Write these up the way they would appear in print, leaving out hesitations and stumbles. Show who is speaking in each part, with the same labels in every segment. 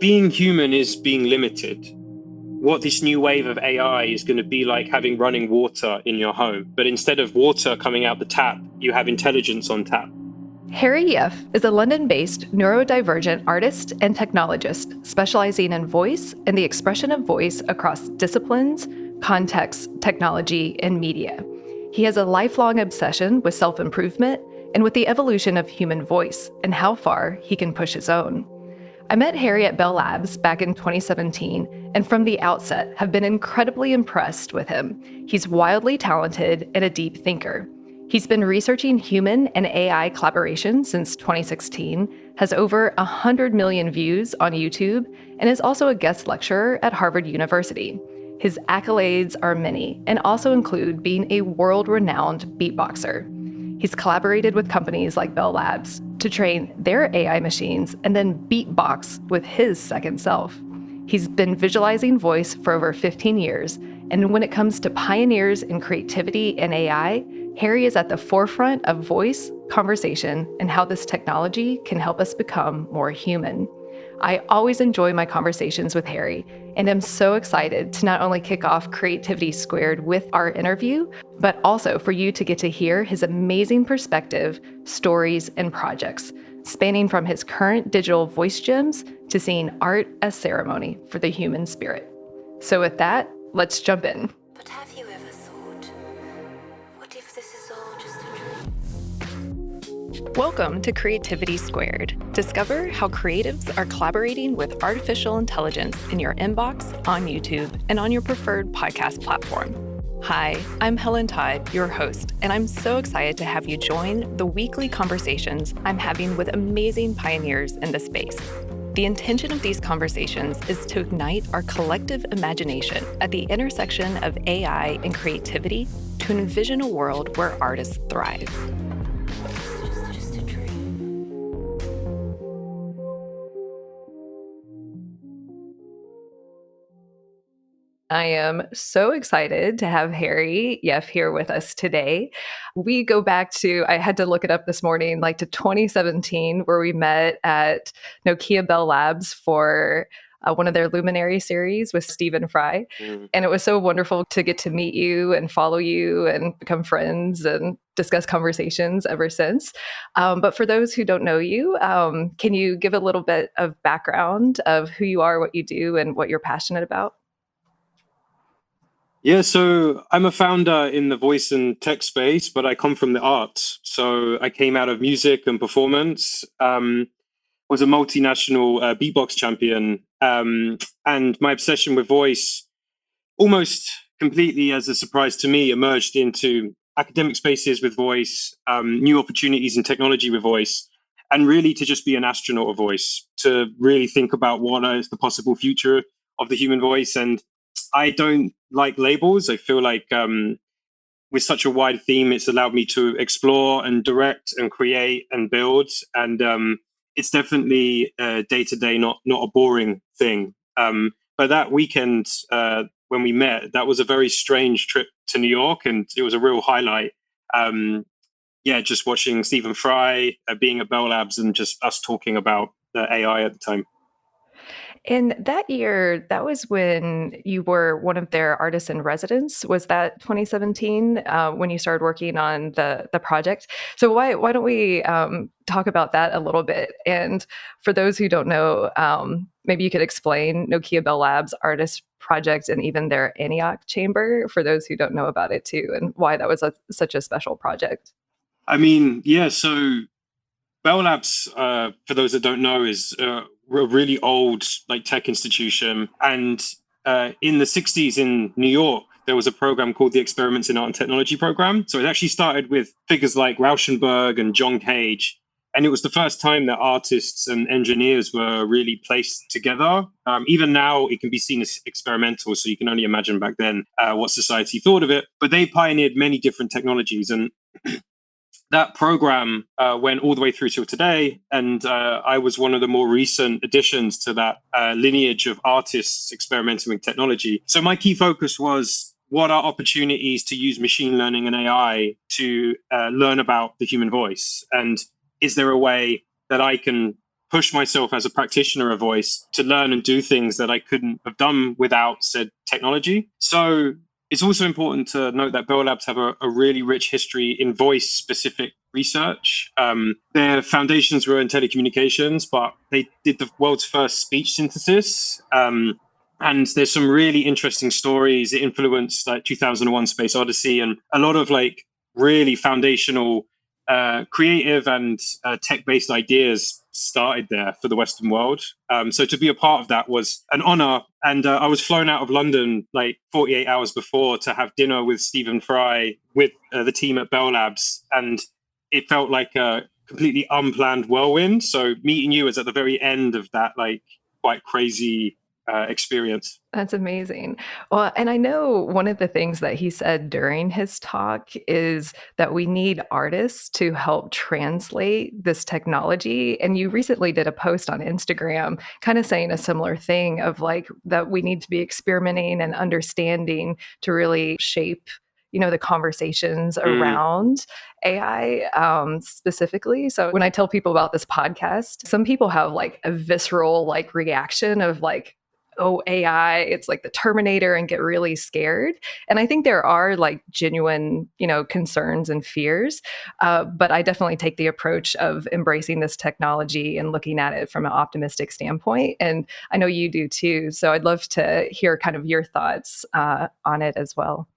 Speaker 1: being human is being limited. What this new wave of AI is going to be like having running water in your home. But instead of water coming out the tap, you have intelligence on tap.
Speaker 2: Harry Yeff is a London-based neuro-divergent artist and technologist specializing in voice and the expression of voice across disciplines, contexts, technology, and media. He has a lifelong obsession with self-improvement and with the evolution of human voice and how far he can push his own. I met Harry at Bell Labs back in 2017, and from the outset have been incredibly impressed with him. He's wildly talented and a deep thinker. He's been researching human and AI collaboration since 2016, has over 100 million views on YouTube, and is also a guest lecturer at Harvard University. His accolades are many and also include being a world-renowned beatboxer. He's collaborated with companies like Bell Labs to train their AI machines and then beatbox with his second self. He's been visualizing voice for over 15 years, and when it comes to pioneers in creativity and AI, Harry is at the forefront of voice, conversation, and how this technology can help us become more human. I always enjoy my conversations with Harry, and I'm so excited to not only kick off Creativity Squared with our interview, but also for you to get to hear his amazing perspective, stories, and projects, spanning from his current digital voice gems to seeing art as ceremony for the human spirit. So with that, let's jump in.
Speaker 3: But have you ever thought, what if this is all just a dream?
Speaker 2: Welcome to Creativity Squared. Discover how creatives are collaborating with artificial intelligence in your inbox, on YouTube, and on your preferred podcast platform. Hi, I'm Helen Todd, your host, and I'm so excited to have you join the weekly conversations I'm having with amazing pioneers in the space. The intention of these conversations is to ignite our collective imagination at the intersection of AI and creativity to envision a world where artists thrive.
Speaker 3: Just a dream.
Speaker 2: I am so excited to have Harry Yeff here with us today. We go back to, I had to look it up this morning, like to 2017, where we met at Nokia Bell Labs for one of their Luminary series with Stephen Fry. And it was so wonderful to get to meet you and follow you and become friends and discuss conversations ever since. But for those who don't know you, can you give a little bit of background of who you are, what you do, and what you're passionate about?
Speaker 1: Yeah, so I'm a founder in the voice and tech space, but I come from the arts. So I came out of music and performance, was a multinational beatbox champion, and my obsession with voice, almost completely as a surprise to me, emerged into academic spaces with voice, new opportunities in technology with voice, and really to just be an astronaut of voice, to really think about what is the possible future of the human voice. And I don't like labels. I feel like with such a wide theme, it's allowed me to explore and direct and create and build. And it's definitely day to day, not a boring thing. But that weekend when we met, that was a very strange trip to New York, and it was a real highlight. Just watching Stephen Fry, being at Bell Labs, and just us talking about AI at the time.
Speaker 2: And that year, that was when you were one of their artists in residence. Was that 2017 when you started working on the project? So why don't we talk about that a little bit? And for those who don't know, maybe you could explain Nokia Bell Labs artist project and even their Antioch chamber for those who don't know about it too, and why that was such a special project.
Speaker 1: I mean, yeah, so Bell Labs, for those that don't know, is a really old tech institution. And in the 60s in New York, there was a program called the Experiments in Art and Technology program. So it actually started with figures like Rauschenberg and John Cage. And it was the first time that artists and engineers were really placed together. Even now, it can be seen as experimental. So you can only imagine back then what society thought of it. But they pioneered many different technologies. And that program went all the way through till today, and I was one of the more recent additions to that lineage of artists experimenting with technology. So my key focus was, what are opportunities to use machine learning and AI to learn about the human voice? And is there a way that I can push myself as a practitioner of voice to learn and do things that I couldn't have done without said technology. So it's also important to note that Bell Labs have a really rich history in voice-specific research. Their foundations were in telecommunications, but they did the world's first speech synthesis. And there's some really interesting stories. It influenced like 2001 Space Odyssey and a lot of like really foundational creative and tech-based ideas started there for the Western world. So to be a part of that was an honor. And I was flown out of London like 48 hours before to have dinner with Stephen Fry with the team at Bell Labs. And it felt like a completely unplanned whirlwind. So meeting you was at the very end of that like quite crazy experience.
Speaker 2: That's amazing. Well, and I know one of the things that he said during his talk is that we need artists to help translate this technology. And you recently did a post on Instagram kind of saying a similar thing of like that we need to be experimenting and understanding to really shape the conversations around AI specifically. So when I tell people about this podcast, some people have like a visceral like reaction of like, oh, AI, it's like the Terminator and get really scared. And I think there are like genuine, concerns and fears. But I definitely take the approach of embracing this technology and looking at it from an optimistic standpoint. And I know you do too. So I'd love to hear kind of your thoughts on it as well.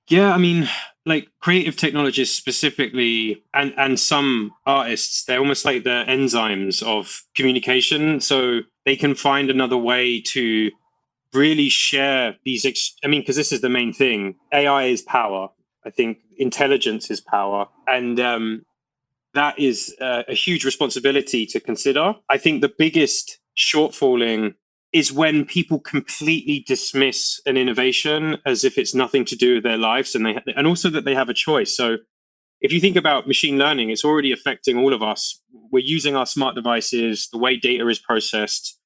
Speaker 1: Yeah, I mean, like creative technologists specifically, and some artists, they're almost like the enzymes of communication. So they can find another way to really share these. Because this is the main thing. AI is power. I think intelligence is power, and that is a huge responsibility to consider. I think the biggest shortfalling is when people completely dismiss an innovation as if it's nothing to do with their lives, and also that they have a choice. So if you think about machine learning, it's already affecting all of us. We're using our smart devices, the way data is processed,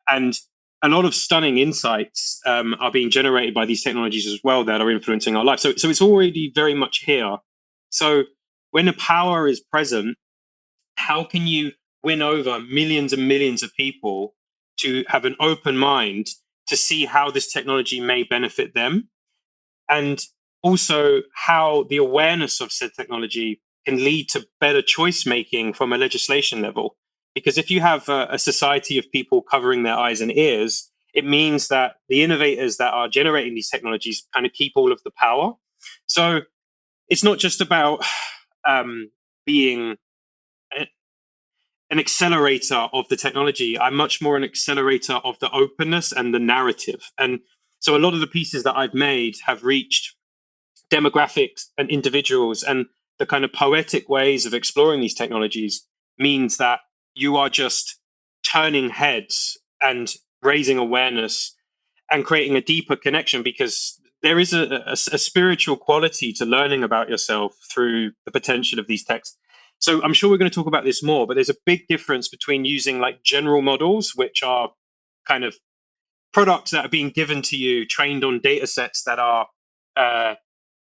Speaker 1: and a lot of stunning insights are being generated by these technologies as well that are influencing our life. So it's already very much here. So when the power is present, how can you win over millions and millions of people to have an open mind to see how this technology may benefit them, and also how the awareness of said technology can lead to better choice making from a legislation level? Because if you have a society of people covering their eyes and ears, it means that the innovators that are generating these technologies kind of keep all of the power. So it's not just about being an accelerator of the technology. I'm much more an accelerator of the openness and the narrative. And so a lot of the pieces that I've made have reached demographics and individuals, and the kind of poetic ways of exploring these technologies means that you are just turning heads and raising awareness and creating a deeper connection, because there is a spiritual quality to learning about yourself through the potential of these texts. So I'm sure we're going to talk about this more, but there's a big difference between using like general models, which are kind of products that are being given to you, trained on data sets that are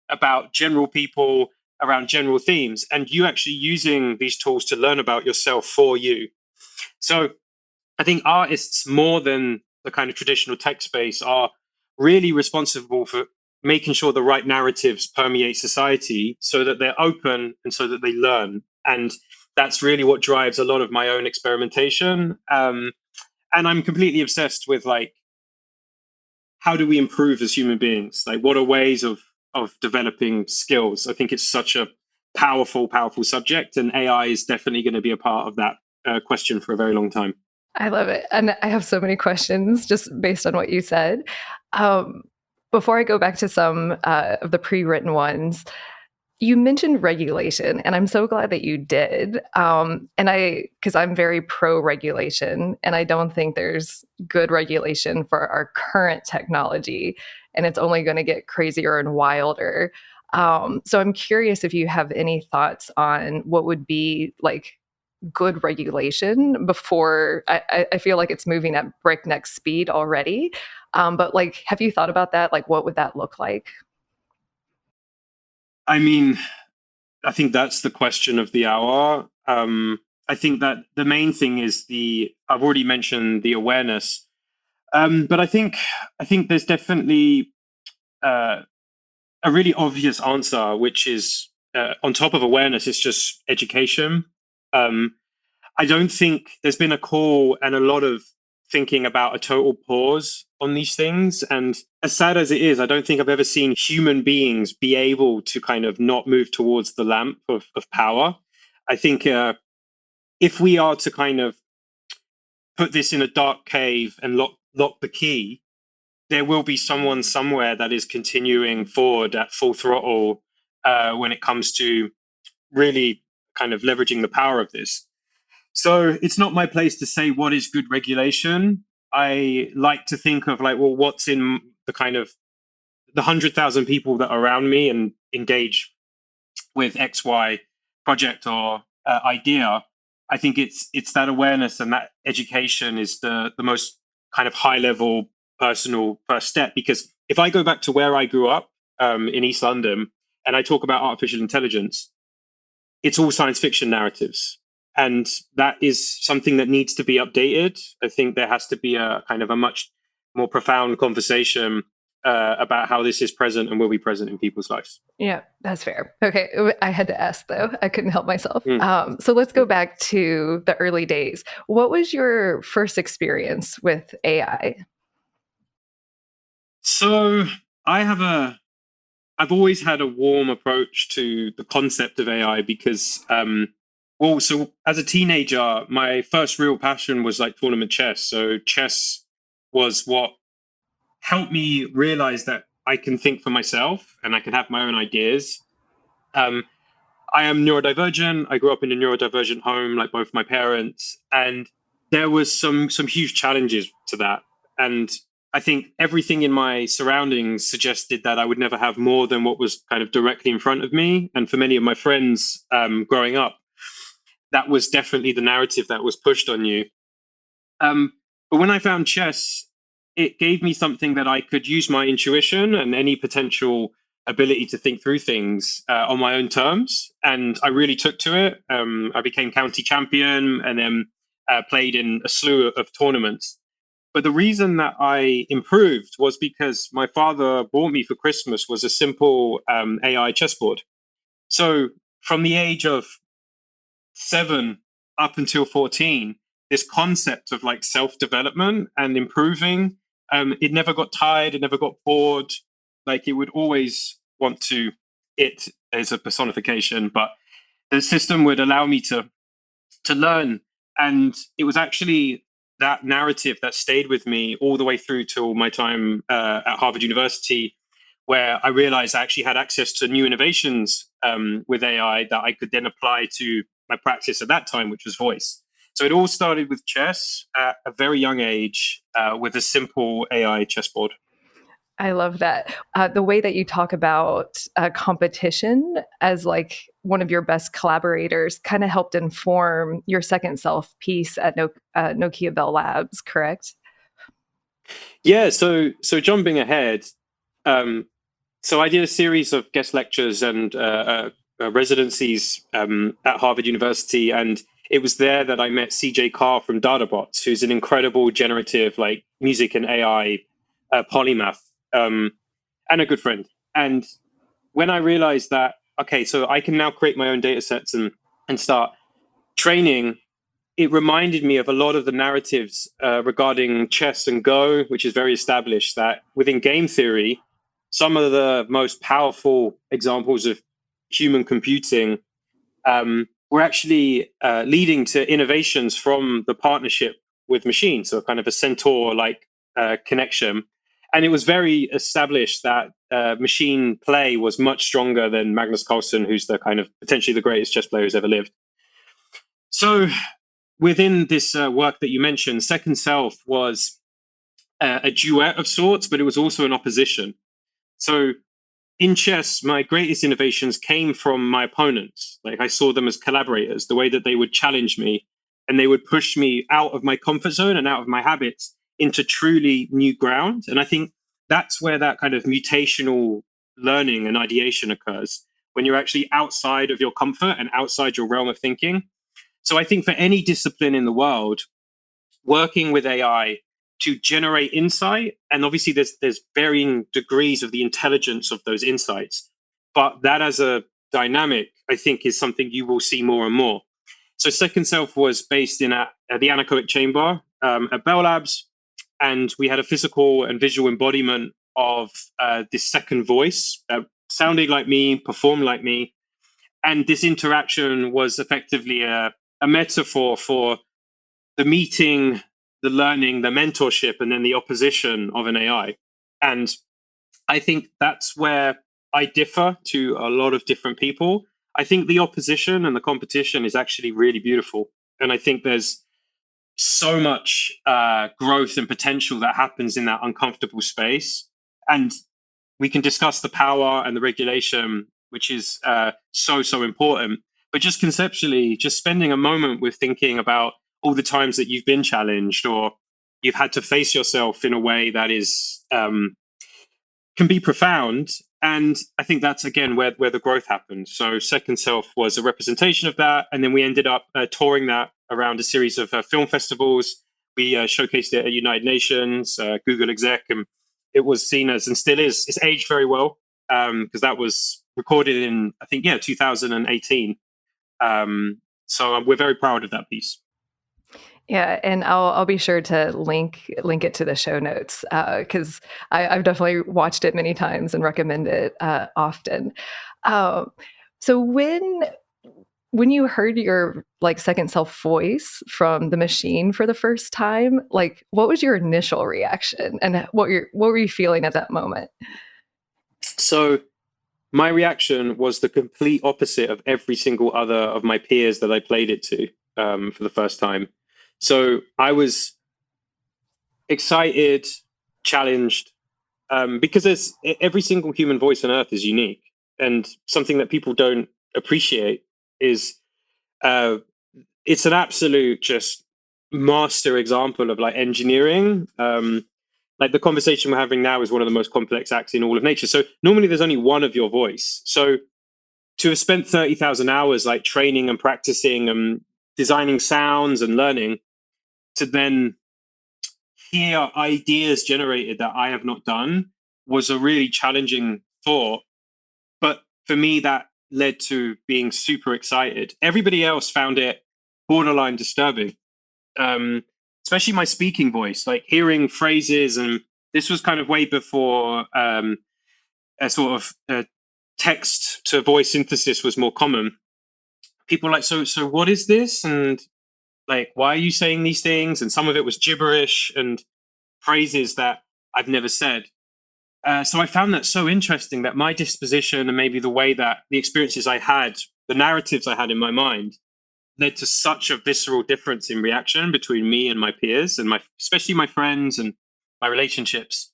Speaker 1: about general people around general themes, and you actually using these tools to learn about yourself for you. So I think artists, more than the kind of traditional tech space, are really responsible for making sure the right narratives permeate society so that they're open and so that they learn. And that's really what drives a lot of my own experimentation. And I'm completely obsessed with like, how do we improve as human beings? Like, what are ways of developing skills? I think it's such a powerful subject, and AI is definitely going to be a part of that question for a very long time.
Speaker 2: I love it. And I have so many questions just based on what you said. Before I go back to some of the pre-written ones, you mentioned regulation, and I'm so glad that you did. Because I'm very pro-regulation, and I don't think there's good regulation for our current technology, and it's only going to get crazier and wilder. So I'm curious if you have any thoughts on what would be like good regulation before. I feel like it's moving at breakneck speed already. But like, have you thought about that? Like, what would that look like?
Speaker 1: I mean, I think that's the question of the hour. I think that the main thing is I've already mentioned the awareness, but I think there's definitely a really obvious answer, which is on top of awareness, it's just education. I don't think there's been a call and a lot of thinking about a total pause on these things. And as sad as it is, I don't think I've ever seen human beings be able to kind of not move towards the lamp of power. I think if we are to kind of put this in a dark cave and lock the key, there will be someone somewhere that is continuing forward at full throttle when it comes to really kind of leveraging the power of this. So it's not my place to say what is good regulation. I like to think of like, well, what's in the kind of the 100,000 people that are around me and engage with XY project or idea. I think it's that awareness and that education is the most kind of high level personal first step. Because if I go back to where I grew up in East London and I talk about artificial intelligence, it's all science fiction narratives. And that is something that needs to be updated. I think there has to be a kind of a much more profound conversation about how this is present and will be present in people's lives.
Speaker 2: Yeah, that's fair. Okay, I had to ask though. I couldn't help myself. So let's go back to the early days. What was your first experience with AI?
Speaker 1: So I've always had a warm approach to the concept of AI because, so as a teenager, my first real passion was like tournament chess. So chess was what helped me realize that I can think for myself and I can have my own ideas. I am neurodivergent. I grew up in a neurodivergent home, like both my parents, and there was some huge challenges to that. And I think everything in my surroundings suggested that I would never have more than what was kind of directly in front of me. And for many of my friends growing up, that was definitely the narrative that was pushed on you. But when I found chess, it gave me something that I could use my intuition and any potential ability to think through things on my own terms. And I really took to it. I became county champion and then played in a slew of tournaments. But the reason that I improved was because my father bought me for Christmas was a simple AI chessboard. So from the age of 7 up until 14, this concept of like self-development and improving, it never got tired, it never got bored. Like it would always want to, it as a personification, but the system would allow me to learn. And it was actually that narrative that stayed with me all the way through till my time at Harvard University, where I realized I actually had access to new innovations with AI that I could then apply to my practice at that time, which was voice. So it all started with chess at a very young age with a simple AI chessboard.
Speaker 2: I love that. The way that you talk about competition as like one of your best collaborators kind of helped inform your second self piece at Nokia Bell Labs, correct?
Speaker 1: Yeah. So jumping ahead, so I did a series of guest lectures and residencies at Harvard University, and it was there that I met CJ Carr from Databots, who's an incredible generative like music and AI polymath. And a good friend. And when I realized that, okay, so I can now create my own data sets and start training, it reminded me of a lot of the narratives regarding chess and Go, which is very established, that within game theory, some of the most powerful examples of human computing were actually leading to innovations from the partnership with machines, so kind of a centaur-like connection. And it was very established that machine play was much stronger than Magnus Carlsen, who's the kind of potentially the greatest chess player who's ever lived. So within this work that you mentioned, Second Self was a duet of sorts, but it was also an opposition. So in chess, my greatest innovations came from my opponents. Like I saw them as collaborators, the way that they would challenge me and they would push me out of my comfort zone and out of my habits into truly new ground. And I think that's where that kind of mutational learning and ideation occurs, when you're actually outside of your comfort and outside your realm of thinking. So I think for any discipline in the world, working with AI to generate insight, and obviously there's varying degrees of the intelligence of those insights, but that as a dynamic, I think, is something you will see more and more. So Second Self was based in the anechoic chamber at Bell Labs, and we had a physical and visual embodiment of this second voice that sounded like me, performed like me, and this interaction was effectively a metaphor for the meeting, the learning, the mentorship, and then the opposition of an AI. And I think that's where I differ to a lot of different people. I think the opposition and the competition is actually really beautiful. And I think there's so much growth and potential that happens in that uncomfortable space. And we can discuss the power and the regulation, which is so important. But just conceptually, just spending a moment with thinking about all the times that you've been challenged or you've had to face yourself in a way that is can be profound. And I think that's, again, where the growth happened. So Second Self was a representation of that. And then we ended up touring that around a series of film festivals. We showcased it at United Nations, Google Exec, and it was seen as, and still is, it's aged very well, because that was recorded in, I think, 2018. So we're very proud of that piece.
Speaker 2: Yeah, and I'll be sure to link it to the show notes, because I've definitely watched it many times and recommend it often. So when you heard your Second Self voice from the machine for the first time, what was your initial reaction, and what were you feeling at that moment?
Speaker 1: So my reaction was the complete opposite of every single other of my peers that I played it to for the first time. So I was excited, challenged, because every single human voice on earth is unique, and something that people don't appreciate is it's an absolute just master example of engineering. The conversation we're having now is one of the most complex acts in all of nature. So normally there's only one of your voice. So to have spent 30,000 hours training and practicing and designing sounds and learning, to then hear ideas generated that I have not done, was a really challenging thought. But for me, that led to being super excited. Everybody else found it borderline disturbing, especially my speaking voice, hearing phrases. And this was kind of way before a sort of text to voice synthesis was more common. People were so what is this? And why are you saying these things? And some of it was gibberish and phrases that I've never said. So I found that so interesting, that my disposition and maybe the way that the experiences I had, the narratives I had in my mind, led to such a visceral difference in reaction between me and my peers, and especially my friends and my relationships.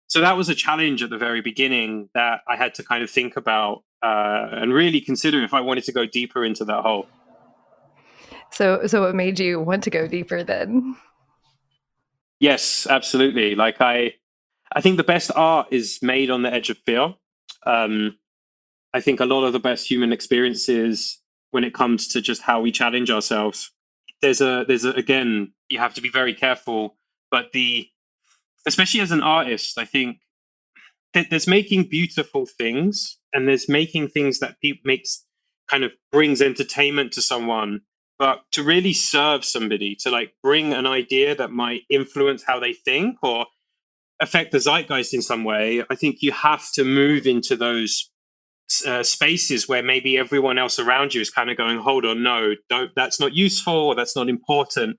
Speaker 1: So that was a challenge at the very beginning that I had to kind of think about and really consider if I wanted to go deeper into that hole.
Speaker 2: So what made you want to go deeper then?
Speaker 1: Yes, absolutely. I think the best art is made on the edge of fear. I think a lot of the best human experiences, when it comes to just how we challenge ourselves, there's a again, you have to be very careful. But especially as an artist, I think there's making beautiful things, and there's making things that brings entertainment to someone. But to really serve somebody, to bring an idea that might influence how they think or affect the zeitgeist in some way, I think you have to move into those spaces where maybe everyone else around you is kind of going, hold on, no, don't, that's not useful, or that's not important.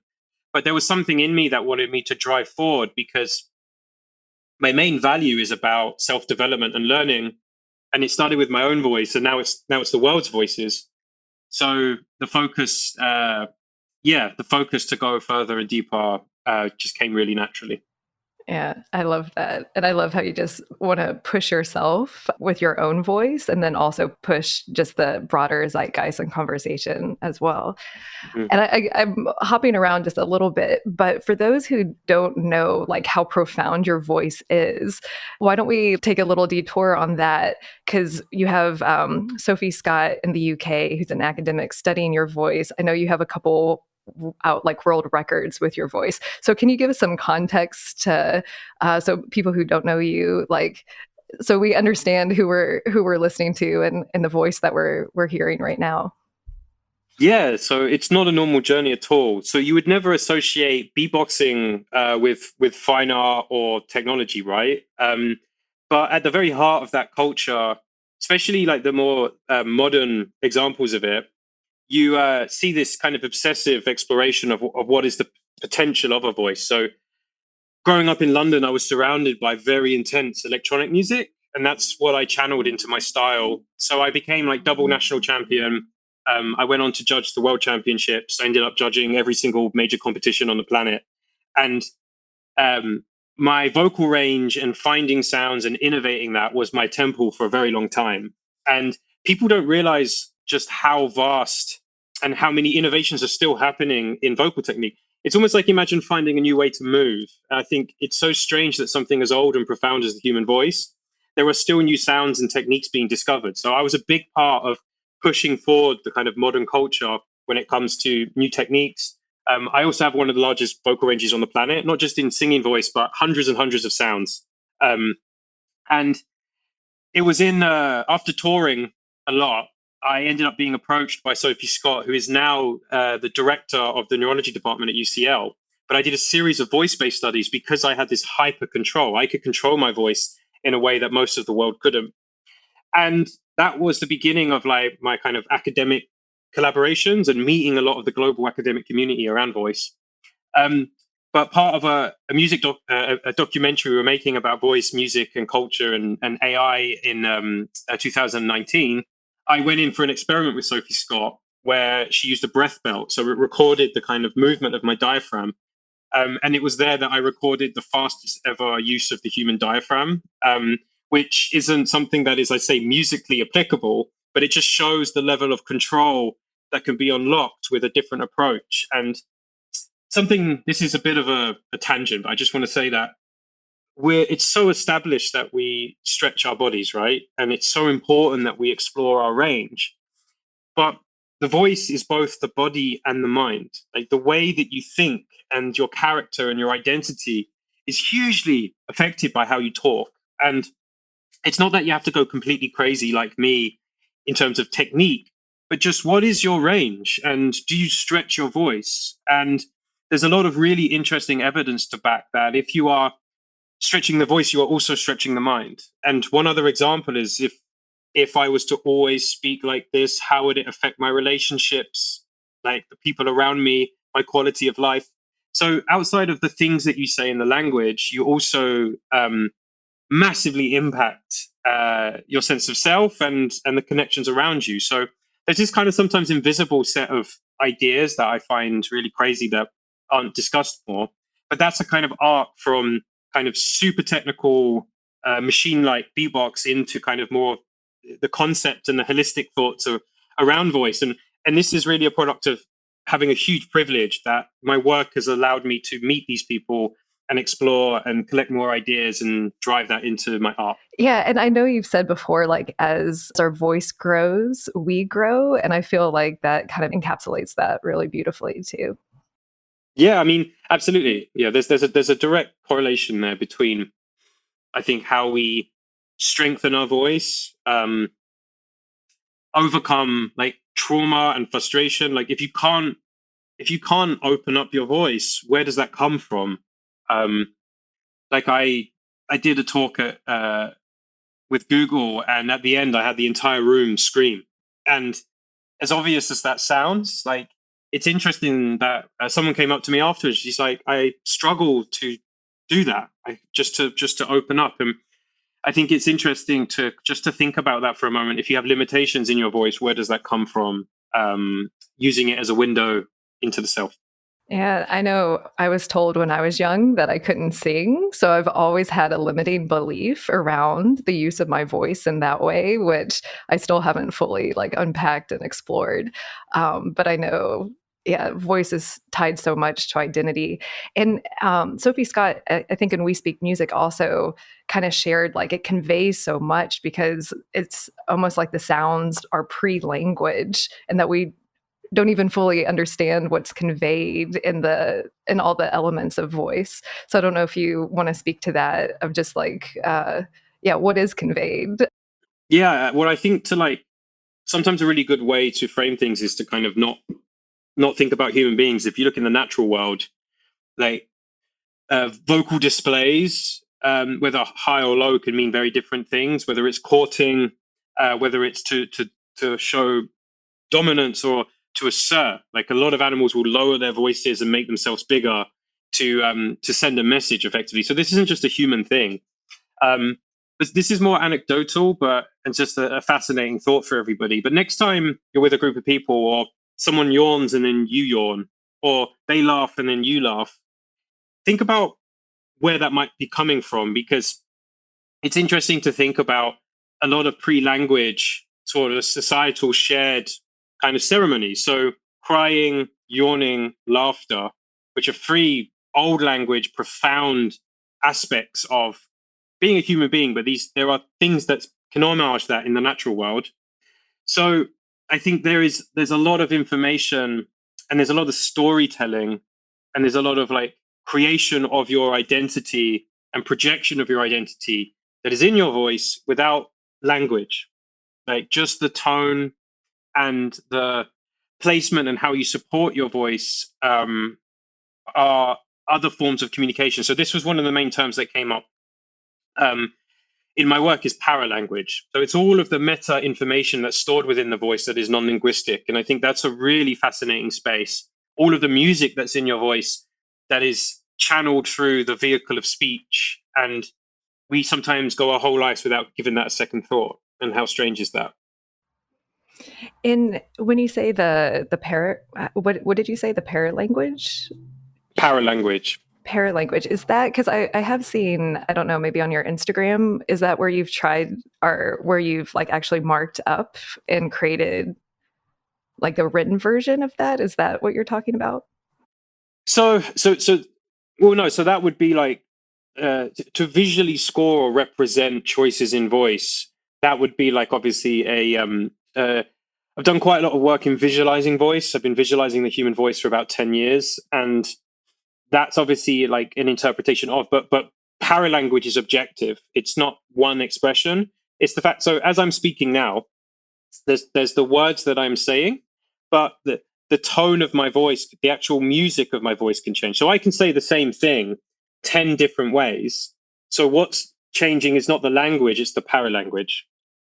Speaker 1: But there was something in me that wanted me to drive forward, because my main value is about self-development and learning. And it started with my own voice, and now it's the world's voices. So the focus, the focus to go further and deeper just came really naturally.
Speaker 2: Yeah, I love that. And I love how you just want to push yourself with your own voice and then also push just the broader zeitgeist and conversation as well.
Speaker 1: Mm.
Speaker 2: And I'm hopping around just a little bit, but for those who don't know like how profound your voice is, why don't we take a little detour on that? Because you have Sophie Scott in the UK, who's an academic studying your voice. I know you have a couple out like world records with your voice. So can you give us some context to so people who don't know you, like, so we understand who we're listening to and the voice that we're hearing right now?
Speaker 1: Yeah, so it's not a normal journey at all. So you would never associate beatboxing with fine art or technology, right? But at the very heart of that culture, especially like the more modern examples of it, you see this kind of obsessive exploration of what is the potential of a voice. So growing up in London, I was surrounded by very intense electronic music, and that's what I channeled into my style. So I became like double national champion. I went on to judge the world championships. I ended up judging every single major competition on the planet. And um, my vocal range and finding sounds and innovating that was my temple for a very long time. And people don't realize just how vast and how many innovations are still happening in vocal technique. It's almost like imagine finding a new way to move. I think it's so strange that something as old and profound as the human voice, there are still new sounds and techniques being discovered. So I was a big part of pushing forward the kind of modern culture when it comes to new techniques. I also have one of the largest vocal ranges on the planet, not just in singing voice, but hundreds and hundreds of sounds. And it was in after touring a lot, I ended up being approached by Sophie Scott, who is now the director of the neurology department at UCL. But I did a series of voice-based studies because I had this hyper control. I could control my voice in a way that most of the world couldn't. And that was the beginning of like my kind of academic collaborations and meeting a lot of the global academic community around voice. Um, but part of a documentary we were making about voice, music, and culture and AI in 2019, I went in for an experiment with Sophie Scott where she used a breath belt. So it recorded the kind of movement of my diaphragm. And it was there that I recorded the fastest ever use of the human diaphragm, which isn't something that is, I say, musically applicable, but it just shows the level of control that can be unlocked with a different approach. And something, this is a bit of a tangent, but I just want to say that it's so established that we stretch our bodies, right? And it's so important that we explore our range. But the voice is both the body and the mind. Like the way that you think and your character and your identity is hugely affected by how you talk. And it's not that you have to go completely crazy like me in terms of technique, but just what is your range and do you stretch your voice? And there's a lot of really interesting evidence to back that. If you are stretching the voice, you are also stretching the mind. And one other example is if I was to always speak like this, how would it affect my relationships, like the people around me, my quality of life? So outside of the things that you say in the language, you also massively impact your sense of self and the connections around you. So there's this kind of sometimes invisible set of ideas that I find really crazy that aren't discussed more. But that's a kind of arc from kind of super technical machine-like beatbox into kind of more the concept and the holistic thoughts around voice. And this is really a product of having a huge privilege that my work has allowed me to meet these people and explore and collect more ideas and drive that into my art.
Speaker 2: Yeah, and I know you've said before, like as our voice grows, we grow, and I feel like that kind of encapsulates that really beautifully too.
Speaker 1: Yeah, I mean, absolutely. Yeah, there's a direct correlation there between, I think, how we strengthen our voice, overcome like trauma and frustration. Like if you can't open up your voice, where does that come from? Like I did a talk with Google, and at the end, I had the entire room scream. And as obvious as that sounds, like it's interesting that someone came up to me afterwards. She's like, I struggle to do that, just to open up. And I think it's interesting to just to think about that for a moment. If you have limitations in your voice, where does that come from? Using it as a window into the self.
Speaker 2: Yeah, I know I was told when I was young that I couldn't sing. So I've always had a limiting belief around the use of my voice in that way, which I still haven't fully like unpacked and explored. But I know, yeah, voice is tied so much to identity. And Sophie Scott, I think in We Speak Music also kind of shared like it conveys so much because it's almost like the sounds are pre-language and that we don't even fully understand what's conveyed in all the elements of voice. So I don't know if you want to speak to that of just like yeah, what is conveyed.
Speaker 1: Yeah, well, I think to like sometimes a really good way to frame things is to kind of not think about human beings. If you look in the natural world, like vocal displays, whether high or low, can mean very different things. Whether it's courting, whether it's to show dominance or to assert. Like a lot of animals will lower their voices and make themselves bigger to send a message effectively. So this isn't just a human thing. This is more anecdotal, but it's just a fascinating thought for everybody. But next time you're with a group of people, or someone yawns and then you yawn, or they laugh and then you laugh, think about where that might be coming from, because it's interesting to think about a lot of pre-language sort of societal shared kind of ceremonies. So crying, yawning, laughter, which are three old language, profound aspects of being a human being, but there are things that can homage that in the natural world. So I think there's a lot of information and there's a lot of storytelling and there's a lot of like creation of your identity and projection of your identity that is in your voice without language. Like just the tone and the placement and how you support your voice are other forms of communication. So this was one of the main terms that came up in my work, is paralanguage. So it's all of the meta information that's stored within the voice that is non-linguistic. And I think that's a really fascinating space. All of the music that's in your voice that is channeled through the vehicle of speech. And we sometimes go our whole lives without giving that a second thought. And how strange is that?
Speaker 2: In when you say the parrot, what did you say, the parrot language?
Speaker 1: Paralanguage.
Speaker 2: Paralanguage, is that because I have seen, I don't know, maybe on your Instagram, is that where you've tried or where you've like actually marked up and created like the written version of that? Is that what you're talking about?
Speaker 1: So well, no, so that would be like to visually score or represent choices in voice. That would be like obviously I've done quite a lot of work in visualizing voice. I've been visualizing the human voice for about 10 years, and that's obviously like an interpretation of, but paralanguage is objective. It's not one expression. It's the fact. So as I'm speaking now, there's the words that I'm saying, but the tone of my voice, the actual music of my voice can change. So I can say the same thing 10 different ways. So what's changing is not the language, it's the paralanguage.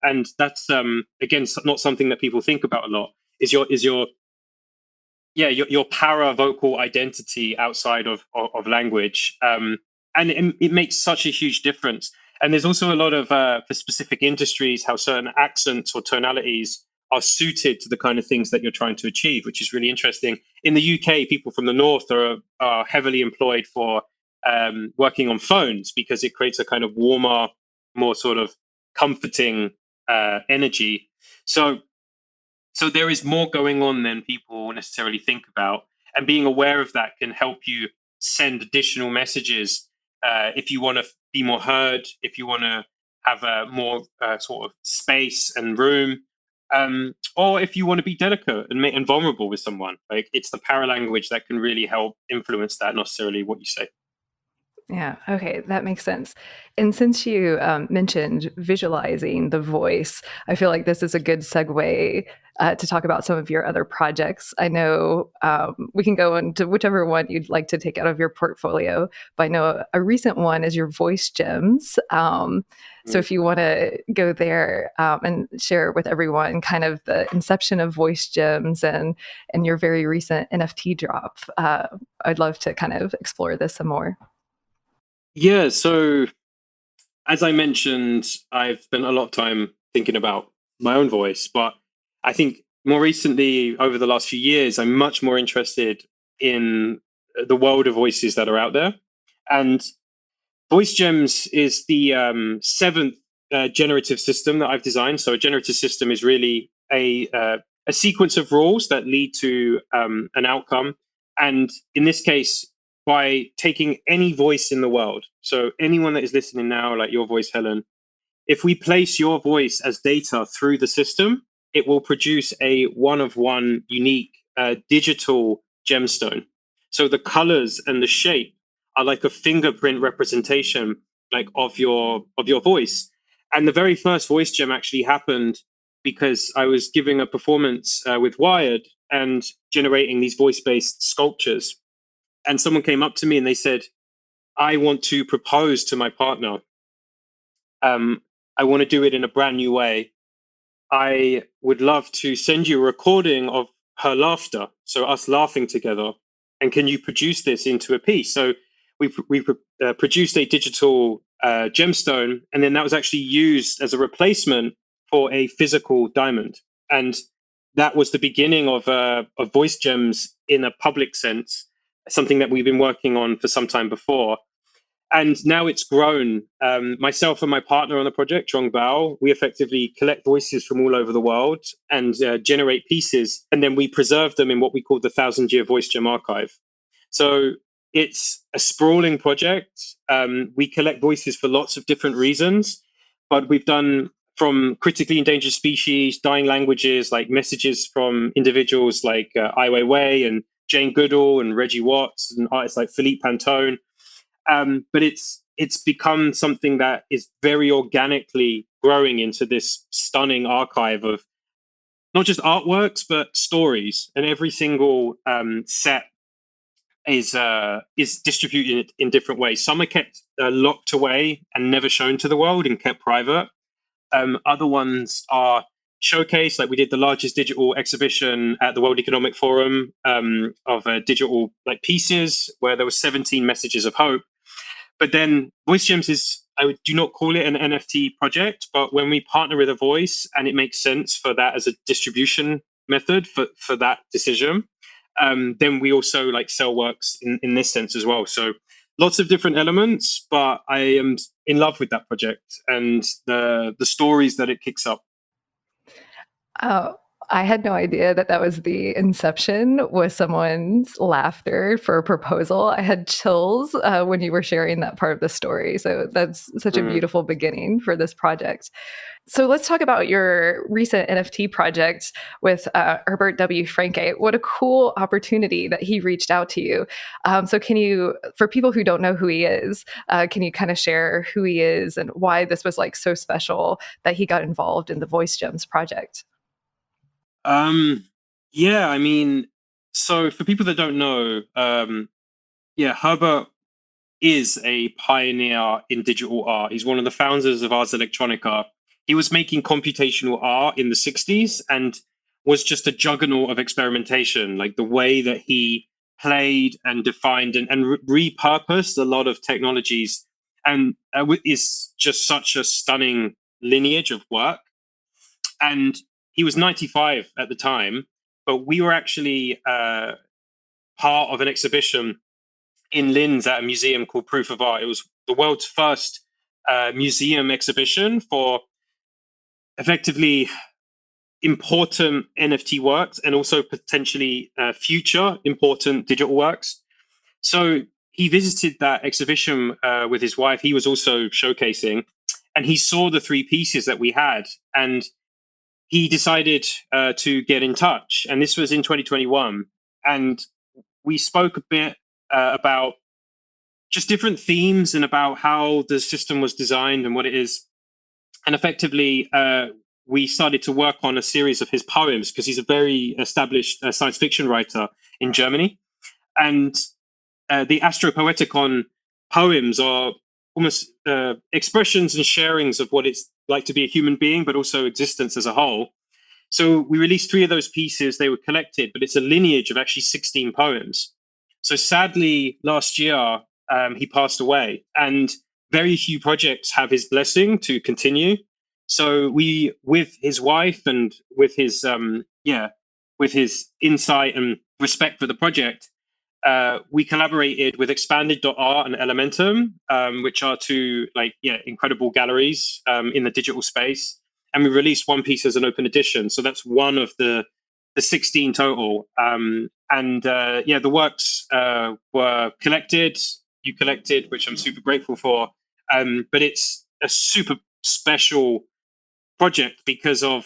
Speaker 1: And that's again not something that people think about a lot. Is your yeah your para vocal identity outside of language, and it makes such a huge difference. And there's also a lot of for specific industries how certain accents or tonalities are suited to the kind of things that you're trying to achieve, which is really interesting. In the UK, people from the north are heavily employed for working on phones because it creates a kind of warmer, more sort of comforting energy. So there is more going on than people necessarily think about, and being aware of that can help you send additional messages if you want to be more heard, if you want to have a more sort of space and room, or if you want to be delicate and vulnerable with someone. Like it's the paralanguage that can really help influence that, not necessarily what you say.
Speaker 2: Yeah, okay, that makes sense. And since you mentioned visualizing the voice, I feel like this is a good segue to talk about some of your other projects. I know we can go into whichever one you'd like to take out of your portfolio, but I know a recent one is your voice gems. So if you want to go there and share with everyone kind of the inception of voice gems and your very recent NFT drop, I'd love to kind of explore this some more.
Speaker 1: Yeah, so as I mentioned, I've spent a lot of time thinking about my own voice, but I think more recently, over the last few years, I'm much more interested in the world of voices that are out there. And Voice Gems is the seventh generative system that I've designed. So a generative system is really a sequence of rules that lead to an outcome. And in this case, by taking any voice in the world, so anyone that is listening now, like your voice, Helen, if we place your voice as data through the system, it will produce a one-of-one unique digital gemstone. So the colors and the shape are like a fingerprint representation, like of your voice. And the very first voice gem actually happened because I was giving a performance with Wired and generating these voice-based sculptures. And someone came up to me and they said, "I want to propose to my partner. I want to do it in a brand new way. I would love to send you a recording of her laughter, so us laughing together. And can you produce this into a piece?" So we produced a digital gemstone, and then that was actually used as a replacement for a physical diamond. And that was the beginning of voice gems in a public sense, something that we've been working on for some time before. And now it's grown. Myself and my partner on the project, Trong Bao, we effectively collect voices from all over the world and generate pieces. And then we preserve them in what we call the 1,000-year Voice Gem Archive. So it's a sprawling project. We collect voices for lots of different reasons, but we've done from critically endangered species, dying languages, like messages from individuals like Ai Weiwei and Jane Goodall and Reggie Watts and artists like Philippe Pantone. But it's become something that is very organically growing into this stunning archive of not just artworks but stories, and every single set is distributed in different ways. Some are kept locked away and never shown to the world and kept private. Other ones are showcased, like we did the largest digital exhibition at the World Economic Forum of digital like pieces where there were 17 messages of hope. But then Voice Gems I do not call it an NFT project, but when we partner with a voice and it makes sense for that as a distribution method for that decision, then we also like sell works in this sense as well. So lots of different elements, but I am in love with that project and the stories that it kicks up.
Speaker 2: Oh, I had no idea that was the inception with someone's laughter for a proposal. I had chills when you were sharing that part of the story. So that's such a beautiful beginning for this project. So let's talk about your recent NFT project with Herbert W. Franke. What a cool opportunity that he reached out to you. So can you, for people who don't know who he is, can you kind of share who he is and why this was like so special that he got involved in the Voice Gems project?
Speaker 1: Yeah, I mean, so for people that don't know, Herbert is a pioneer in digital art. He's one of the founders of Ars Electronica. He was making computational art in the 60s and was just a juggernaut of experimentation, like the way that he played and defined and repurposed a lot of technologies, and is just such a stunning lineage of work. And he was 95 at the time, but we were actually part of an exhibition in Linz at a museum called Proof of Art. It was the world's first museum exhibition for effectively important NFT works and also potentially future important digital works. So he visited that exhibition with his wife. He was also showcasing, and he saw the three pieces that we had, and he decided to get in touch. And this was in 2021. And we spoke a bit about just different themes and about how the system was designed and what it is. And effectively, we started to work on a series of his poems because he's a very established science fiction writer in Germany. And the Astropoeticon poems are almost expressions and sharings of what it's like to be a human being, but also existence as a whole. So we released 3 of those pieces. They were collected, but it's a lineage of actually 16 poems. So sadly, last year, he passed away, and very few projects have his blessing to continue. So we, with his wife and with his with his insight and respect for the project, we collaborated with Expanded.art and Elementum, which are two incredible galleries in the digital space. And we released one piece as an open edition. So that's one of the 16 total. The works were collected, you collected, which I'm super grateful for. But it's a super special project because of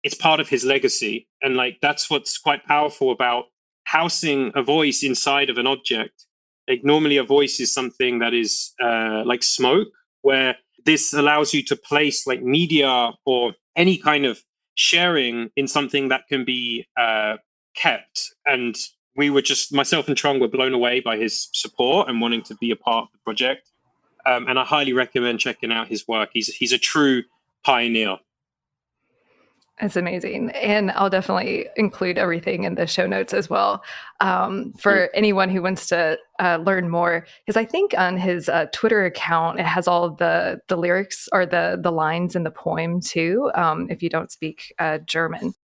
Speaker 1: it's part of his legacy. And that's what's quite powerful about housing a voice inside of an object. Like normally a voice is something that is like smoke, where this allows you to place like media or any kind of sharing in something that can be kept. And we were just, myself and Trung were blown away by his support and wanting to be a part of the project. And I highly recommend checking out his work. He's a true pioneer.
Speaker 2: It's amazing. And I'll definitely include everything in the show notes as well for anyone who wants to learn more. Because I think on his Twitter account, it has all the lyrics or the lines in the poem too, if you don't speak German.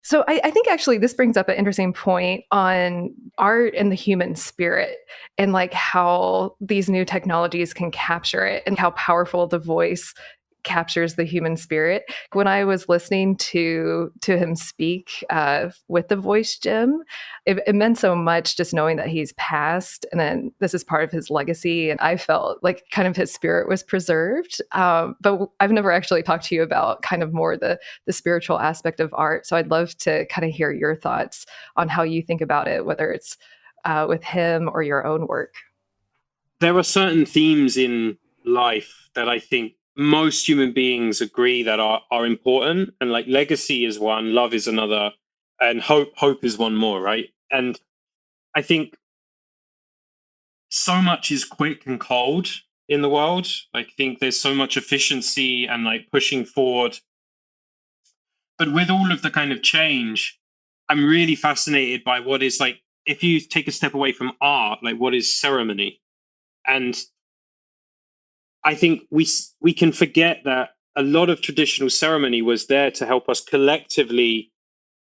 Speaker 2: So I think actually this brings up an interesting point on art and the human spirit and like how these new technologies can capture it and how powerful the voice captures the human spirit. When I was listening to him speak with the voice gym, it meant so much just knowing that he's passed and then this is part of his legacy. And I felt like kind of his spirit was preserved. But I've never actually talked to you about kind of more the spiritual aspect of art. So I'd love to kind of hear your thoughts on how you think about it, whether it's with him or your own work.
Speaker 1: There are certain themes in life that I think most human beings agree that are important, and like legacy is one, love is another, and hope is one more, right? And I think so much is quick and cold in the world. I think there's so much efficiency and like pushing forward, but with all of the kind of change, I'm really fascinated by what is like, if you take a step away from art, like what is ceremony. And I think we can forget that a lot of traditional ceremony was there to help us collectively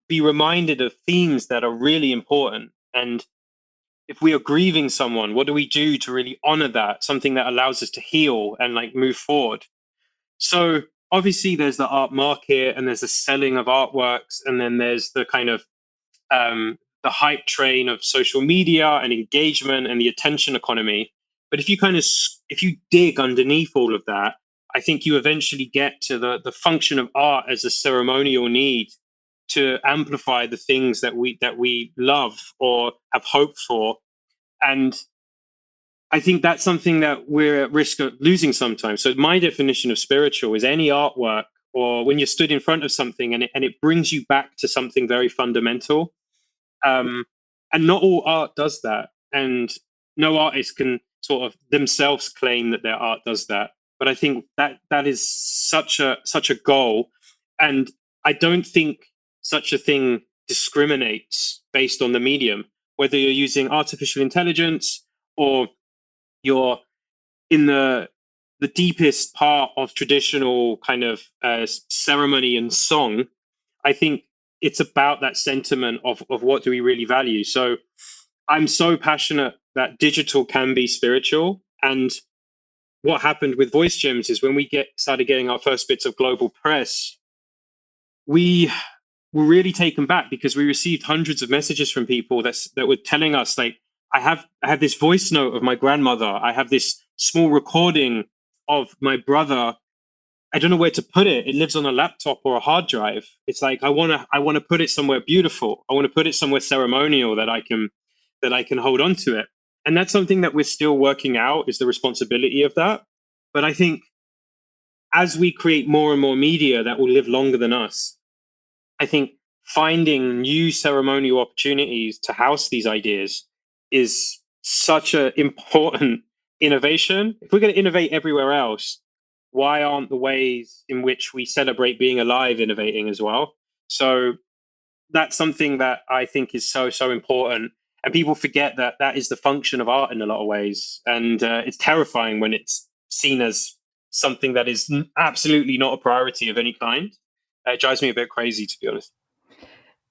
Speaker 1: be reminded of themes that are really important. And if we are grieving someone, what do we do to really honor that? Something that allows us to heal and like move forward. So obviously there's the art market and there's the selling of artworks. And then there's the kind of the hype train of social media and engagement and the attention economy. But if you dig underneath all of that, I think you eventually get to the function of art as a ceremonial need to amplify the things that we love or have hoped for. And I think that's something that we're at risk of losing sometimes. So my definition of spiritual is any artwork or when you're stood in front of something and it brings you back to something very fundamental. And not all art does that. And no artist can sort of themselves claim that their art does that. But I think that is such a goal. And I don't think such a thing discriminates based on the medium, whether you're using artificial intelligence or you're in the deepest part of traditional kind of ceremony and song. I think it's about that sentiment of what do we really value. So I'm so passionate that digital can be spiritual. And what happened with voice gyms is when we started getting our first bits of global press, we were really taken back because we received hundreds of messages from people that were telling us like, I have this voice note of my grandmother. I have this small recording of my brother. I don't know where to put it. It lives on a laptop or a hard drive. It's like I want to put it somewhere beautiful. I want to put it somewhere ceremonial that I can hold on to it. And that's something that we're still working out, is the responsibility of that. But I think as we create more and more media that will live longer than us, I think finding new ceremonial opportunities to house these ideas is such an important innovation. If we're going to innovate everywhere else, why aren't the ways in which we celebrate being alive innovating as well? So that's something that I think is so important. And people forget that that is the function of art in a lot of ways. And it's terrifying when it's seen as something that is absolutely not a priority of any kind. It drives me a bit crazy, to be honest.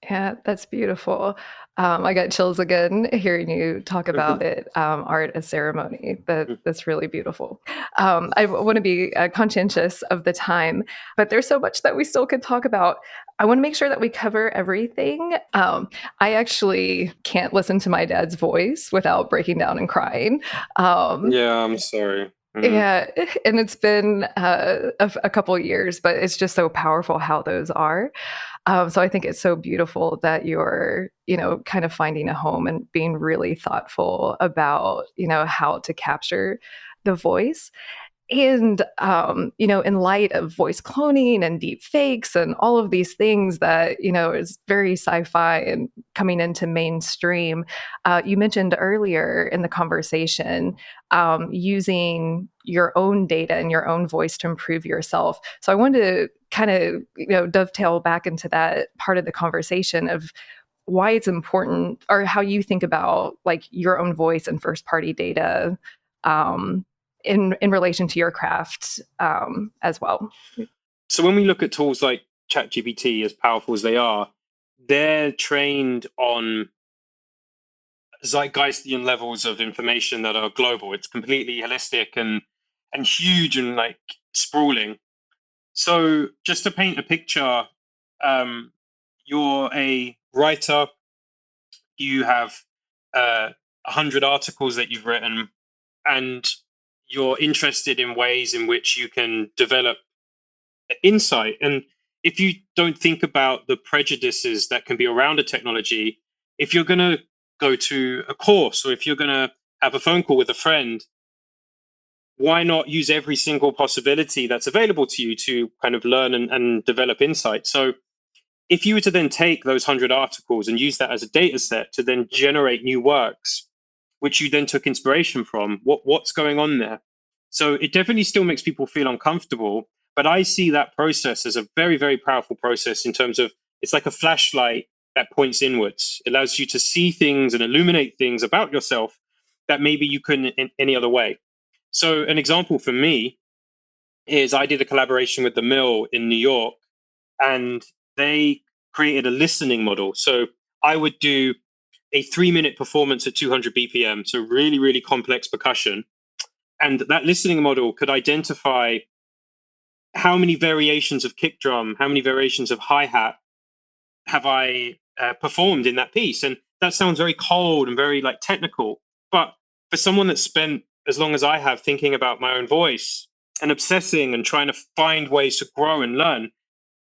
Speaker 2: Yeah, that's beautiful. I got chills again hearing you talk about it, art as ceremony. That's really beautiful. I want to be conscientious of the time, but there's so much that we still could talk about. I want to make sure that we cover everything. I actually can't listen to my dad's voice without breaking down and crying. Um,
Speaker 1: Yeah, I'm sorry.
Speaker 2: yeah, and it's been a couple years, but it's just so powerful how those are. So I think it's so beautiful that you're, kind of finding a home and being really thoughtful about, how to capture the voice. And, in light of voice cloning and deep fakes and all of these things that, is very sci-fi and coming into mainstream, you mentioned earlier in the conversation using your own data and your own voice to improve yourself. So I wanted to kind of, dovetail back into that part of the conversation of why it's important or how you think about like your own voice and first party data um, in relation to your craft as well.
Speaker 1: So when we look at tools like ChatGPT, as powerful as they are, they're trained on zeitgeistian levels of information that are global. It's completely holistic and huge and like sprawling. So just to paint a picture, um, you're a writer. You have 100 articles that you've written, and you're interested in ways in which you can develop insight. And if you don't think about the prejudices that can be around a technology, if you're going to go to a course or if you're going to have a phone call with a friend, why not use every single possibility that's available to you to kind of learn and develop insight? So if you were to then take those 100 articles and use that as a data set to then generate new works, which you then took inspiration from, what's going on there? So it definitely still makes people feel uncomfortable, but I see that process as a very, very powerful process in terms of it's like a flashlight that points inwards. It allows you to see things and illuminate things about yourself that maybe you couldn't in any other way. So an example for me is I did a collaboration with the Mill in New York, and they created a listening model. So I would do a 3-minute performance at 200 BPM, so really, really complex percussion. And that listening model could identify how many variations of kick drum, how many variations of hi-hat have I performed in that piece. And that sounds very cold and very like technical. But for someone that's spent as long as I have thinking about my own voice and obsessing and trying to find ways to grow and learn,